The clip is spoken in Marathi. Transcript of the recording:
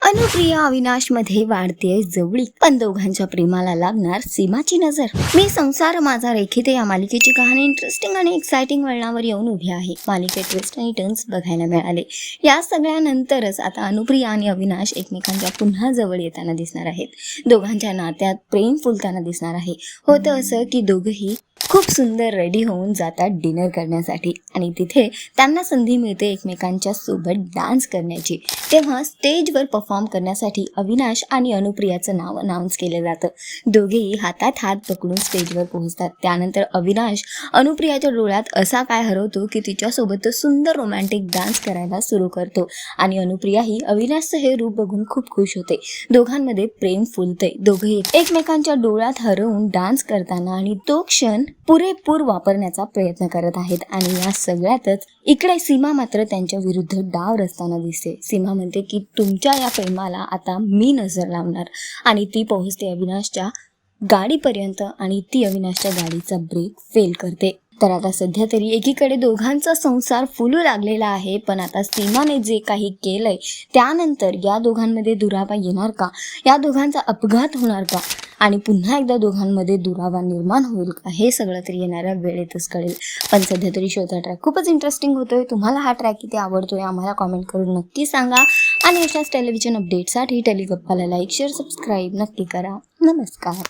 अनुप्रिया अविनाश मध्ये वाढते जवळीक, पण दोघांच्या प्रेमाला लागणार सीमाची नजर. मी संसार माझा रेखित या मालिकेची कहाणी इंटरेस्टिंग आणि एक्साइटिंग वळणावर येऊन उभी आहे. मालिकेत ट्विस्ट आणि टर्न्स बघायला मिळाले. या सगळ्यानंतरच आता अनुप्रिया आणि अविनाश एकमेकांच्या पुन्हा जवळ येताना दिसणार आहेत. दोघांच्या नात्यात प्रेम फुलताना दिसणार आहे. होतं असं की दोघंही खूप सुंदर रेडी होऊन जातात डिनर करण्यासाठी आणि तिथे त्यांना संधी मिळते एकमेकांच्या सोबत डान्स करण्याची. तेव्हा स्टेजवर परफॉर्म करण्यासाठी अविनाश आणि अनुप्रियाचं नाव अनाऊन्स केलं जातं. दोघेही हातात हात पकडून स्टेजवर पोहोचतात. त्यानंतर अविनाश अनुप्रियाच्या डोळ्यात असा काय हरवतो की तिच्यासोबत सुंदर रोमॅन्टिक डान्स करायला सुरू करतो आणि अनुप्रियाही अविनाशचं हे रूप बघून खूप खुश होते. दोघांमध्ये प्रेम फुलते. दोघेही एकमेकांच्या डोळ्यात हरवून डान्स करताना आणि तो क्षण पुरेपूर वापरण्याचा प्रयत्न करत आहेत. आणि या सगळ्यातच इकडे सीमा मात्र त्यांच्या विरुद्ध डाव रचताना दिसते. सीमा म्हणते की तुमच्या या प्रेमाला आता मी नजर लावणार आणि ती पोहोचते अविनाशच्या गाडीपर्यंत आणि ती अविनाशच्या गाडीचा ब्रेक फेल करते. तर आता सध्या तरी एकीकडे दोघांचा संसार फुलू लागलेला आहे, पण आता सीमाने जे काही केलंय त्यानंतर या दोघांमध्ये दुरावा येणार का, या दोघांचा अपघात होणार का आणि पुन्हा एकदा दोघांमध्ये दुरावा निर्माण होईल का, हे सगळं तरी येणाऱ्या वेळेतच कळेल. पण सध्या तरी शोचा ट्रॅक खूपच इंटरेस्टिंग होतोय. तुम्हाला हा ट्रॅक किती आवडतोय आम्हाला कॉमेंट करून नक्की सांगा आणि अशाच टेलिव्हिजन अपडेटसाठी टेलिगप्पाला लाईक, शेअर, सबस्क्राईब नक्की करा. नमस्कार.